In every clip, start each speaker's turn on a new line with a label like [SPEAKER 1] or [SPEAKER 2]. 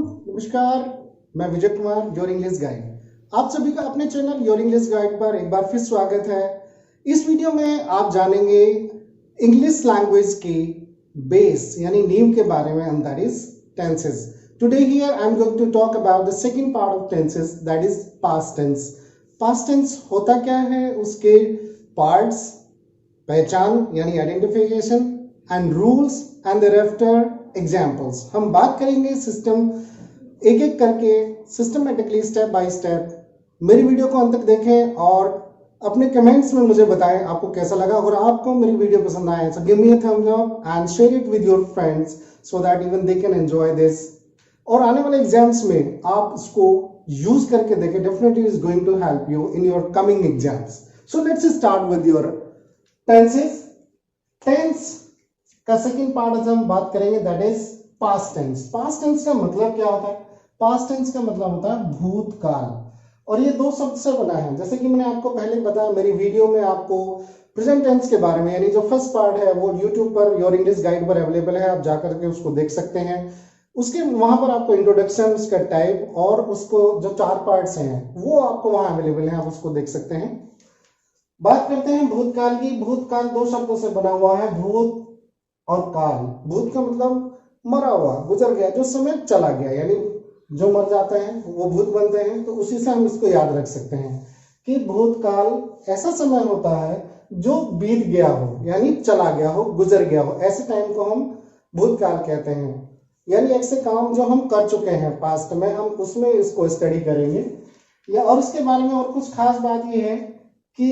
[SPEAKER 1] नमस्कार। मैं Vijay Kumar, your English guide. आप सभी का अपने चैनल योर इंग्लिश गाइड पर एक बार फिर स्वागत है। इस वीडियो में आप जानेंगे इंग्लिश लैंग्वेज की बेस यानी नींव के बारे में, and that is tenses. Today here I am going to talk about the second part of tenses, that is past tense. Past tense होता क्या है, उसके पार्ट्स, पहचान यानी identification, and rules and thereafter examples. हम बात करेंगे सिस्टम एक एक करके, सिस्टमेटिकली, स्टेप बाय स्टेप। मेरी वीडियो को अंत तक देखें और अपने कमेंट्स में मुझे बताएं आपको कैसा लगा। अगर आपको मेरी वीडियो पसंद आए so give me a thumbs up and share it with your friends so that even they can enjoy this. और आने वाले एग्जाम्स में आप इसको यूज करके देखें, definitely is going to help you in your coming exams. So let's start with your tenses. Tense का second part आज हम बात करेंगे, that is past tense. Past tense का मतलब क्या होता है? पास्ट टेंस का मतलब होता है भूतकाल, और ये दो शब्द से बना है। जैसे कि मैंने आपको पहले बताया, मेरी वीडियो में आपको प्रेजेंट टेंस के बारे में, यानी जो फर्स्ट पार्ट है वो YouTube per your English guide पर अवेलेबल है, आप जाकर के उसको देख सकते हैं। उसके वहां पर आपको इंट्रोडक्शन, उसका टाइप और उसको जो 4 पार्ट्स हैं वो आपको वहां अवेलेबल है, आप उसको देख सकते हैं। बात करते हैं भूतकाल की। भूतकाल 2 शब्दों से बना हुआ है, भूत और काल। भूत का मतलब मरा हुआ, गुजर गया, जो समय चला गया, यानी जो मर जाते हैं वो भूत बनते हैं। तो उसी से हम इसको याद रख सकते हैं कि भूतकाल ऐसा समय होता है जो बीत गया हो, यानी चला गया हो, गुजर गया हो, ऐसे टाइम को हम भूतकाल कहते हैं। यानी ऐसे काम जो हम कर चुके हैं पास्ट में, हम उसमें इसको स्टडी करेंगे। या और इसके बारे में और कुछ खास बात यह है कि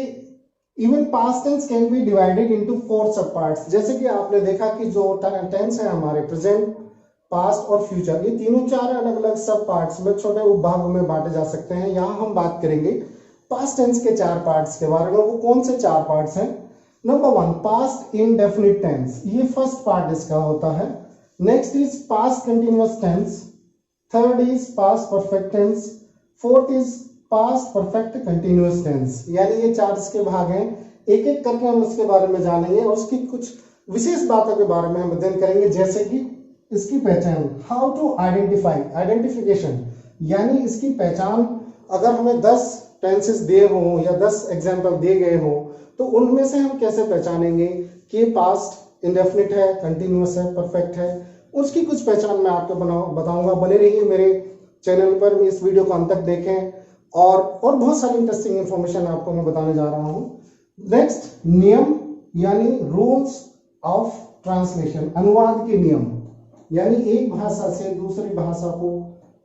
[SPEAKER 1] even past tense can be divided into 4 sub parts. जैसे कि आपने देखा कि जो टेंस है हमारे, प्रेजेंट, पास्ट और फ्यूचर, ये तीनों 4 अलग अलग सब पार्ट्स में, छोटे उपभागों में बांटे जा सकते हैं। यहाँ हम बात करेंगे पास्ट टेंस के 4 पार्ट्स के बारे में। वो कौन से 4 पार्ट्स हैं? नंबर 1 पास्ट इंडेफिनिट टेंस, ये फर्स्ट पार्ट इसका होता है। Next is past continuous tense, third is past perfect tense, fourth is past perfect continuous tense. यानी ये 4 इसके भाग हैं। एक एक करके हम इसके बारे में जानेंगे और उसकी कुछ विशेष बातों के बारे में हम अध्ययन करेंगे, जैसे कि इसकी पहचान, हाउ टू आइडेंटिफाई, आइडेंटिफिकेशन, यानी इसकी पहचान। अगर हमें 10 टेंसेस दिए हों या 10 एग्जाम्पल दिए गए हों तो उनमें से हम कैसे पहचानेंगे कि पास्ट इंडेफिनिट है, कंटिन्यूअस है, परफेक्ट है। उसकी कुछ पहचान मैं आपको बताऊंगा। बने रहिए मेरे चैनल पर, इस वीडियो को अंत तक देखें और बहुत सारी इंटरेस्टिंग इंफॉर्मेशन आपको मैं बताने जा रहा हूं। नेक्स्ट, नियम यानी रूल्स ऑफ ट्रांसलेशन, अनुवाद के नियम, यानी एक भाषा से दूसरी भाषा को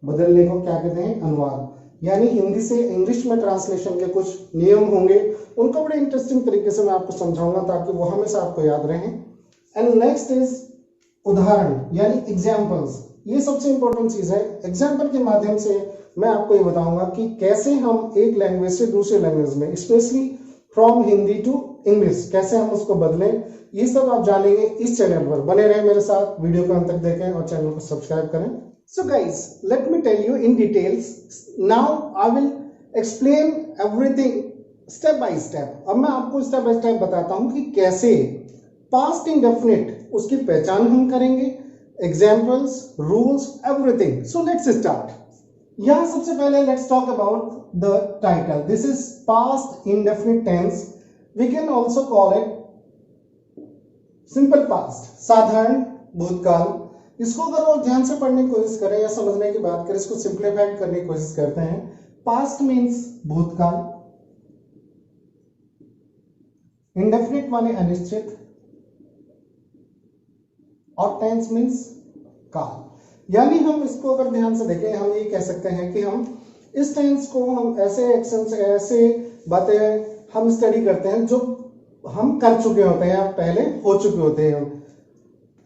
[SPEAKER 1] बदलने को क्या कहते हैं? अनुवाद। यानी हिंदी से इंग्लिश में ट्रांसलेशन के कुछ नियम होंगे, उनको बड़े इंटरेस्टिंग तरीके से मैं आपको समझाऊंगा ताकि वो हमेशा आपको याद रहें। एंड नेक्स्ट इज उदाहरण यानी एग्जाम्पल्स। ये सबसे इंपॉर्टेंट चीज है। एग्जाम्पल के माध्यम से मैं आपको ये बताऊंगा कि कैसे हम एक लैंग्वेज से दूसरे लैंग्वेज में, specially from Hindi to English, कैसे हम उसको बदलें। ये सब आप जानेंगे इस चैनल पर। बने रहें मेरे साथ, वीडियो को अंत तक देखें और चैनल को सब्सक्राइब करें। So guys, let me tell you in details. Now I will explain everything step by step. अब मैं आपको स्टेप बाय स्टेप बताता हूं कि कैसे पास्ट इंडेफिनिट, उसकी पहचान हम करेंगे, examples, rules, everything. So let's start. यहां सबसे पहले let's talk about the title. This is past indefinite tense. We can also call it simple past, साधारण भूतकाल। इसको अगर और ध्यान से पढ़ने की कोशिश करें या समझने की बात करें, इसको सिंप्लीफाइड करने की कोशिश करते हैं। पास्ट मीन्स भूतकाल, इंडेफिनिट माने अनिश्चित, और टेंस मीन्स काल। यानी हम इसको अगर ध्यान से देखें, हम ये कह सकते हैं कि हम इस टेंस को, हम ऐसे एक्शन से, ऐसे बातें हम स्टडी करते हैं जो हम कर चुके होते हैं, पहले हो चुके होते हैं।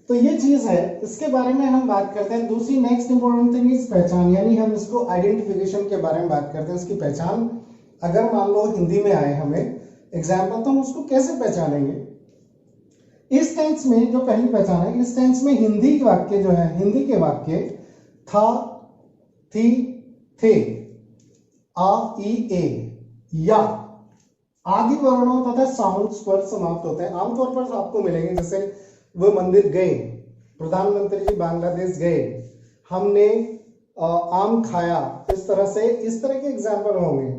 [SPEAKER 1] तो ये चीज है, इसके बारे में हम बात करते हैं। दूसरी नेक्स्ट इंपॉर्टेंट थिंग इज पहचान, यानी हम इसको आइडेंटिफिकेशन के बारे में बात करते हैं। इसकी पहचान, अगर मान लो हिंदी में आए हमें एग्जाम्पल, तो हम उसको कैसे पहचानेंगे? इस टेंस में जो पहली पहचान है, इस टेंस में हिंदी के वाक्य जो है, हिंदी के वाक्य था, थी, थे, आ, ई, ए, या आदि वर्णों तथा साउंड्स पर समाप्त होते हैं। आमतौर पर आपको मिलेंगे, जैसे वो मंदिर गए, प्रधानमंत्री जी बांग्लादेश गए, हमने आम खाया, इस तरह के एग्जाम्पल होंगे,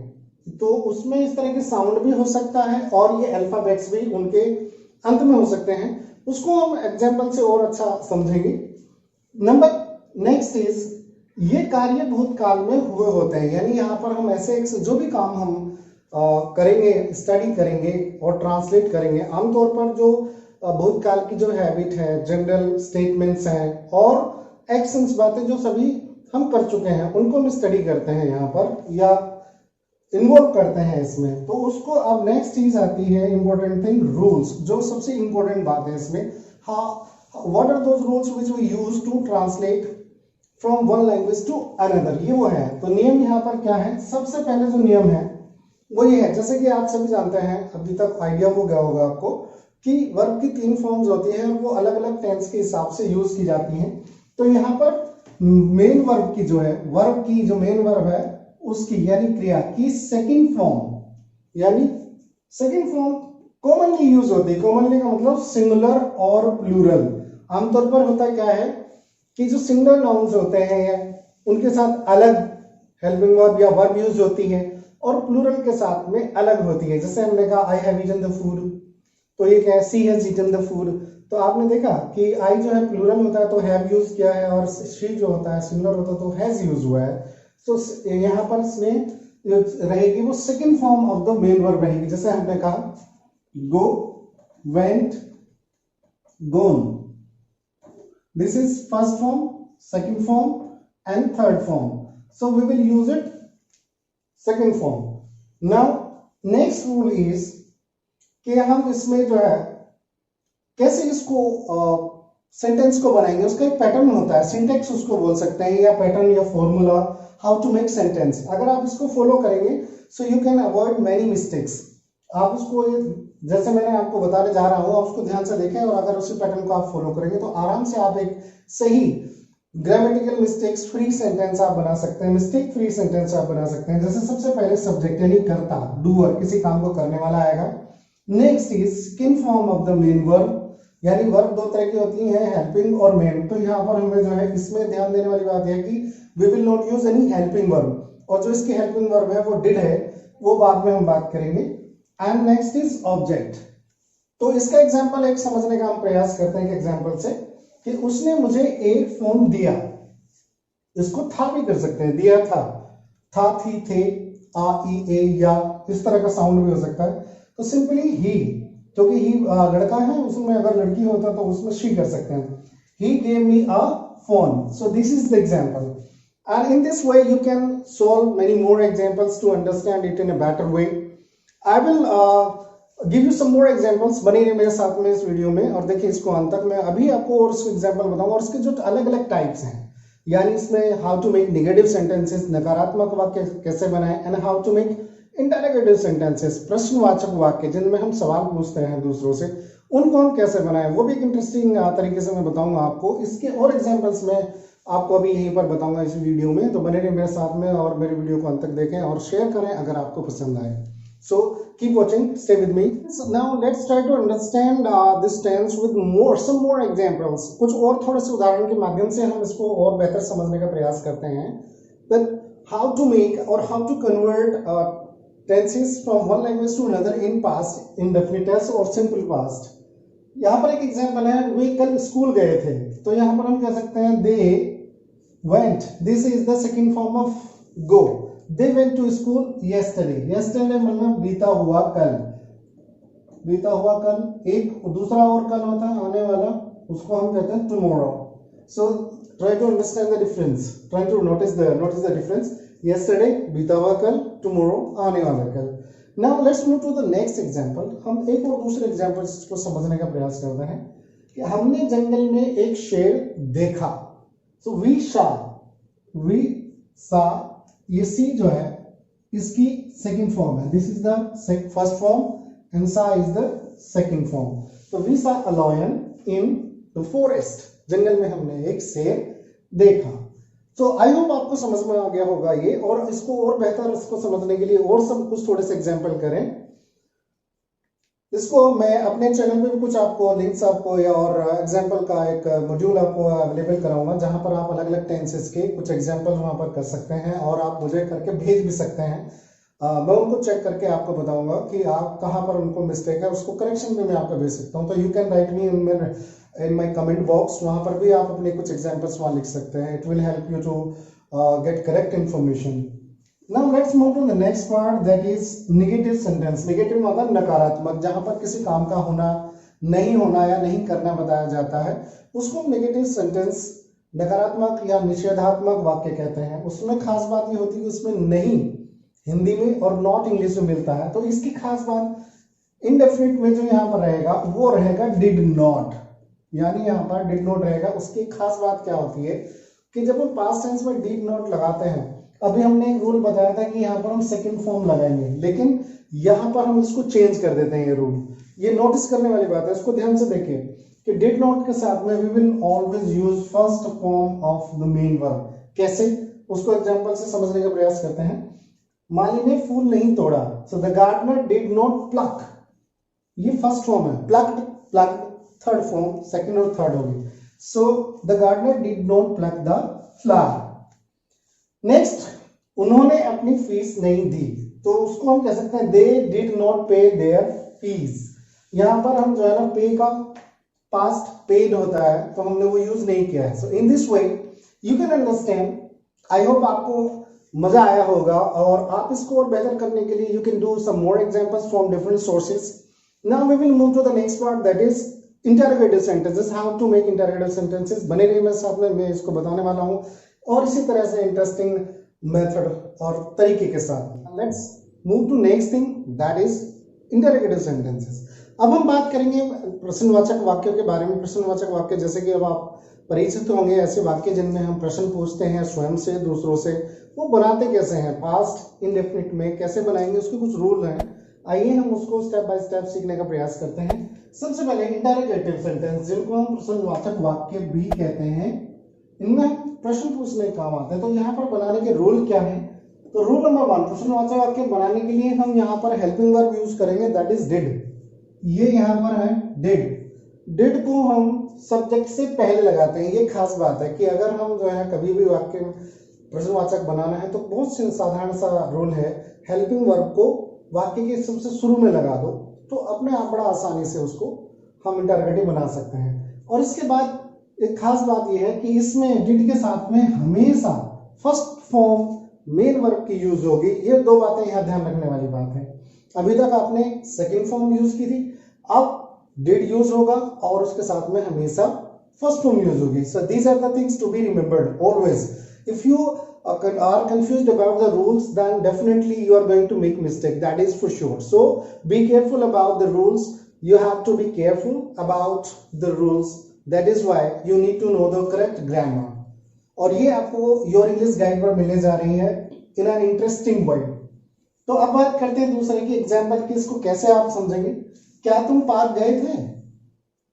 [SPEAKER 1] तो उसमें इस तरह के साउंड भी हो सकता है और ये अल्फाबेट्स भी उनके अंत में हो सकते हैं, उसको हम एग्जाम्पल से और अच्छा समझेंगे। नंबर नेक्स्ट इज, ये कार्य भूतकाल में हुए होते हैं, यानी यहाँ पर हम ऐसे जो भी काम हम करेंगे, स्टडी करेंगे और ट्रांसलेट करेंगे, आमतौर पर जो भूतकाल की जो हैबिट है, जनरल स्टेटमेंट्स हैं और एक्शंस, बातें जो सभी हम कर चुके हैं, उनको हम स्टडी करते हैं यहाँ पर या इन्वॉल्व करते हैं इसमें। तो उसको अब नेक्स्ट चीज आती है इंपॉर्टेंट थिंग, रूल्स, जो सबसे इंपॉर्टेंट बात है इसमें। What are those rules which we use to translate from one language to another, ये वो है। तो नियम यहाँ पर क्या है, सबसे पहले जो नियम है वो ये है, जैसे कि आप सभी जानते हैं, अभी तक आइडिया हो गया होगा आपको कि वर्ब की 3 फॉर्म्स होती है और वो अलग अलग टेंस के हिसाब से यूज की जाती हैं। तो यहाँ पर मेन वर्ब की जो है, वर्ब की जो मेन वर्ब है उसकी यानी क्रिया की सेकंड फॉर्म, यानी सेकंड फॉर्म कॉमनली यूज होती है। कॉमनली का मतलब सिंगुलर और प्लूरल। आमतौर पर होता क्या है कि जो सिंगुलर नाउन्स होते हैं उनके साथ अलग हेल्पिंग वर्ब या वर्ब यूज होती है और प्लूरल के साथ में अलग होती है। जैसे हमने कहा I have eaten the food, तो ये क्या है, she has eaten the food. तो आपने देखा कि आई जो है प्लूरल होता है तो हैव यूज किया है, और शी जो होता है सिंगुलर होता है तो हैज यूज हुआ है। तो यहाँ पर इसमें रहेगी वो second form of the main verb रहेगी। जैसे हमने कहा go, went, gone, this is first form, second form and third form, so we will use it second form. Now next rule is कि हम इसमें जो है कैसे इसको सेंटेंस को बनाएंगे, उसका एक पैटर्न होता है, सिंटेक्स उसको बोल सकते हैं, या पैटर्न या formula, how to make sentence. अगर आप इसको फॉलो करेंगे so you can avoid many mistakes. आप उसको जैसे मैंने आपको बताने जा रहा हूं, आप उसको ध्यान से देखें और अगर उसी पैटर्न को आप फॉलो करेंगे तो आराम से आप एक सही ग्रामेटिकल मिस्टेक्स फ्री सेंटेंस आप बना सकते हैं, मिस्टेक फ्री सेंटेंस आप बना सकते हैं। जैसे सबसे पहले सब्जेक्ट यानी कर्ता, डूअर, किसी काम को करने वाला आएगा। Next is second form of the main verb, यानी वर्ब 2 तरह की होती हैं, हेल्पिंग और मेन। तो यहाँ पर हमें जो है इसमें ध्यान देने वाली बात है कि we will not use any helping verb, और जो इसकी हेल्पिंग वर्ब है वो डिड है, वो बाद में हम बात करेंगे। And next is object. तो इसका एग्जांपल एक समझने का हम प्रयास करते हैं एग्जांपल से, कि उसने मुझे एक फोन दिया। इसको था भी कर सकते हैं, दिया था, थी, थे, आ, ई, ए, या इस तरह का साउंड भी हो सकता है। तो सिंपली ही, क्योंकि ही लड़का है, उसमें अगर लड़की होता तो उसमें शी कर सकते हैं। He gave me a phone, so this is the example. And in this way you can solve many more examples to understand it in a better way. I will give you some more examples. बने रहिए मेरे साथ में इस video में और देखिए इसको अंत तक। मैं अभी आपको और एग्जांपल बताऊंगा और इसके जो अलग अलग टाइप्स हैं, यानी इसमें how to make negative sentences, नकारात्मक वाक्य कैसे बनाएं, and how to make interrogative sentences, प्रश्नवाचक वाक्य जिनमें हम सवाल पूछते हैं दूसरों से, उनको हम कैसे बनाएं, वो भी एक इंटरेस्टिंग तरीके से मैं बताऊंगा आपको। इसके और एग्जाम्पल्स में आपको अभी यहीं पर बताऊंगा इस वीडियो में। तो बने रहिए मेरे साथ में और मेरे वीडियो को अंत तक देखें और शेयर करें अगर आपको पसंद आए। So keep watching, stay with me. So now let's try to understand this tense with some more examples. कुछ और थोड़े से उदाहरण के माध्यम से हम इसको और बेहतर समझने का प्रयास करते हैं। That how to make or how to convert tenses from one language to another in past, indefinite tense और simple past. यहाँ पर एक एग्जाम्पल है, वे कल स्कूल गए थे, तो यहाँ पर हम कह सकते हैं they went. This is the second form of go. They went to school yesterday. Yesterday मतलब बीता हुआ कल, बीता हुआ कल। एक दूसरा और कल होता है आने वाला, उसको हम कहते हैं tomorrow. So try to understand the difference. Try to notice the difference. Yesterday बीता हुआ कल, tomorrow आने वाला कल। Now let's move to the next example. हम एक और दूसरे एग्जाम्पल को समझने का प्रयास करते हैं कि हमने जंगल में एक शेर देखा। So we saw, ये सी जो है इसकी सेकंड फॉर्म है, this is the first form and saw is the second form. तो we saw a lion in the forest, जंगल में हमने एक शेर देखा। तो आई होप आपको समझ में आ गया होगा ये, और इसको और बेहतर इसको समझने के लिए और सब कुछ थोड़े से एग्जांपल करें। इसको मैं अपने चैनल पे भी कुछ आपको लिंक्स आपको या और एग्जाम्पल का एक मॉड्यूल आपको अवेलेबल कराऊंगा, जहां पर आप अलग अलग टेंसेस के कुछ एग्जाम्पल वहां पर कर सकते हैं और आप मुझे करके भेज भी सकते हैं। मैं उनको चेक करके आपको बताऊंगा कि आप कहाँ पर उनको मिस्टेक है, उसको करेक्शन में मैं आपको भेज सकता हूँ। तो you can write me in my comment box, वहां पर भी आप अपने कुछ एग्जाम्पल्स वहां लिख सकते हैं। It will help you to get correct information. Now let's move to the next part, that is negative sentence. Negative मतलब नकारात्मक, जहां पर किसी काम का होना, नहीं होना या नहीं करना बताया जाता है, उसको नेगेटिव सेंटेंस, नकारात्मक या निषेधात्मक वाक्य कहते हैं। उसमें खास बात ये होती है कि उसमें नहीं हिंदी में और नॉट इंग्लिश में मिलता है। तो इसकी खास बात इनडेफिनिट में जो यहाँ पर रहेगा वो रहेगा डिड नॉट, यानी यहाँ पर डिड नॉट रहेगा। उसकी खास बात क्या होती है कि जब हम पास्ट टेंस में डिड नॉट लगाते हैं, अभी हमने एक रूल बताया था कि यहाँ पर हम सेकंड फॉर्म लगाएंगे, लेकिन यहाँ पर हम इसको चेंज कर देते हैं। ये रूल, ये नोटिस करने वाली बात है, इसको ध्यान से देखिए कि डिड नॉट के साथ में we will always use first form of the main verb. कैसे, उसको एग्जांपल से समझने का प्रयास करते हैं। माली ने फूल नहीं तोड़ा, so the gardener did not pluck, ये फर्स्ट फॉर्म है। Plucked, plucked third form, second और थर्ड होगी। So the gardener did not pluck the flower. Next, उन्होंने अपनी फीस नहीं दी, तो उसको हम कह सकते हैं दे डिड नॉट पे देयर फीस। यहां पर हम जो है ना पे का पास्ट पेड होता है, तो हमने वो यूज नहीं किया है। So in this way you can understand. I hope आपको मजा आया होगा और आप इसको और बेहतर करने के लिए you can do some more examples from different sources. Now we will move to the next part, that is interrogative sentences, how to make interrogative sentences. बने रहिए मेरे साथ में, मैं इसको बताने वाला हूं और इसी तरह से इंटरेस्टिंग मेथड और तरीके के साथ। Let's move to next thing, that is interrogative sentences. अब हम बात करेंगे प्रश्नवाचक वाक्यों के बारे में। प्रश्नवाचक वाक्य, जैसे कि अब आप परिचित होंगे, ऐसे वाक्य जिनमें हम प्रश्न पूछते हैं स्वयं से, दूसरों से, वो बनाते कैसे हैं, पास्ट इंडेफिनिट में कैसे बनाएंगे, उसके कुछ रूल हैं। आइए हम उसको स्टेप बाय स्टेप सीखने का प्रयास करते हैं। सबसे पहले इंटरोगेटिव सेंटेंस, जिनको हम प्रश्नवाचक वाक्य भी कहते हैं, इनमें प्रश्न पूछने काम आते हैं। तो यहाँ पर बनाने के रूल क्या है? तो रूल नंबर 1, प्रश्नवाचक वाक्य बनाने के लिए हम यहाँ पर हेल्पिंग वर्ब यूज करेंगे, दैट इज डिड। ये यहाँ पर है डिड। डिड को हम सब्जेक्ट से पहले लगाते हैं। ये खास बात है कि अगर हम जो है कभी भी वाक्य में प्रश्नवाचक बनाना है तो बहुत साधारण सा रूल है, हेल्पिंग वर्ब को वाक्य के सबसे शुरू में लगा दो, तो अपने आप बड़ा आसानी से उसको हम इंटरोगेटिव बना सकते हैं। और इसके बाद एक खास बात यह है कि इसमें डिड के साथ में हमेशा फर्स्ट फॉर्म मेन वर्ब की यूज होगी। ये दो बातें यहाँ ध्यान रखने वाली बात है। अभी तक आपने सेकंड फॉर्म यूज की थी, अब डिड यूज होगा और उसके साथ में हमेशा फर्स्ट फॉर्म यूज होगी। So these are the things to be remembered always. If you are confused about the rules, then definitely you are going to make mistake, that is for sure. So be careful about the rules. You have to be careful about the rules. That is why you need to know the correct grammar. और ये आपको your English guide पर मिलने जा रही है in an interesting word. तो अब बात करते हैं दूसरे की एग्जाम्पल की, इसको कैसे आप समझेंगे। क्या तुम पार्क गए थे,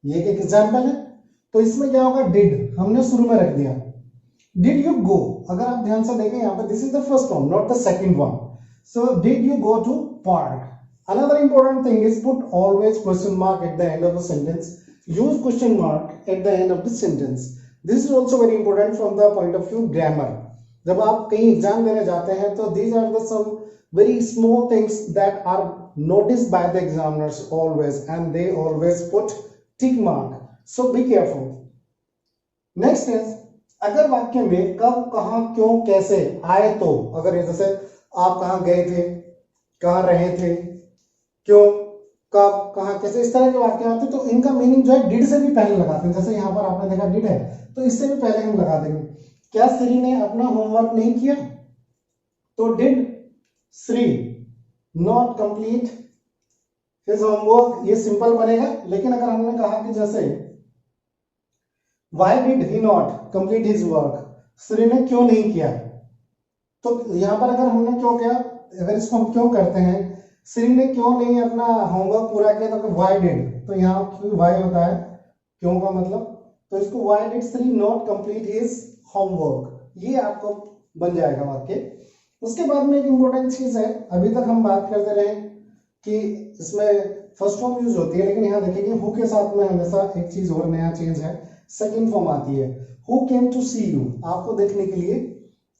[SPEAKER 1] ये एक एग्जाम्पल है। तो इसमें क्या होगा, डिड हमने शुरू में रख दिया। डिड यू गो, अगर आप ध्यान से देखें यहाँ पर this is the first form, not the second one. So did you go to park. Another important thing is put always question mark at the end of the sentence. Use question mark at the end of the sentence. This is also very important from the point of view grammar. जब आप कहीं exam देने जाते हैं तो these are the some very small things that are noticed by the examiners always, and they always put tick mark. So be careful. Next is, अगर वाक्य में कब, कहां, क्यों, कैसे आए तो, अगर जैसे आप कहां गए थे, कहां रहे थे, क्यों, कब, कहां, कैसे, इस तरह के वाक्य आते हैं तो इनका मीनिंग जो है डिड से भी पहले लगाते हैं। जैसे यहाँ पर आपने देखा डिड है तो इससे भी पहले हम लगा देंगे। क्या श्री ने अपना होमवर्क नहीं किया, तो did Shri not complete his homework, ये सिंपल बनेगा। लेकिन अगर हमने कहा कि जैसे Why did he not complete his work? Shri ने क्यों नहीं किया, तो यहां पर अगर हमने क्यों किया, अगर इसको हम क्यों करते हैं, श्री ने क्यों नहीं अपना होमवर्क पूरा किया, तो why did, तो यहाँ why होता है क्यों का मतलब, तो इसको why did Shri not complete his homework, ये आपको बन जाएगा वाक्य। उसके बाद में एक इंपॉर्टेंट चीज है, अभी तक हम बात करते रहे कि इसमें फर्स्ट फॉर्म यूज होती है, लेकिन यहाँ देखेंगे हु के साथ में हमेशा एक चीज और नया चेंज है, सेकंड फॉर्म आती है, who came to see you, आपको देखने के लिए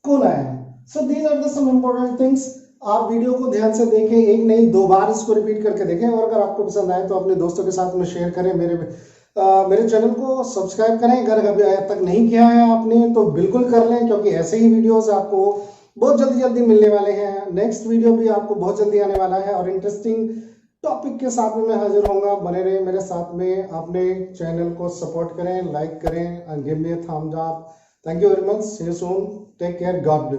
[SPEAKER 1] कौन आया है। So these are the some important things. आप वीडियो को ध्यान से देखें, एक नहीं 2 बार इसको रिपीट करके देखें, और अगर आपको पसंद आए तो अपने दोस्तों के साथ में शेयर करें। मेरे चैनल को सब्सक्राइब करें, अगर अभी आज तक नहीं किया है आपने तो बिल्कुल कर लें, क्योंकि ऐसे ही वीडियोस आपको बहुत जल्दी मिलने वाले हैं। नेक्स्ट वीडियो भी आपको बहुत जल्दी आने वाला है और इंटरेस्टिंग टॉपिक के साथ में मैं हाजिर होऊंगा। बने रहे मेरे साथ में, अपने चैनल को सपोर्ट करें, लाइक करें and give me a thumbs up. Thank you very much, see you soon, take care, God bless.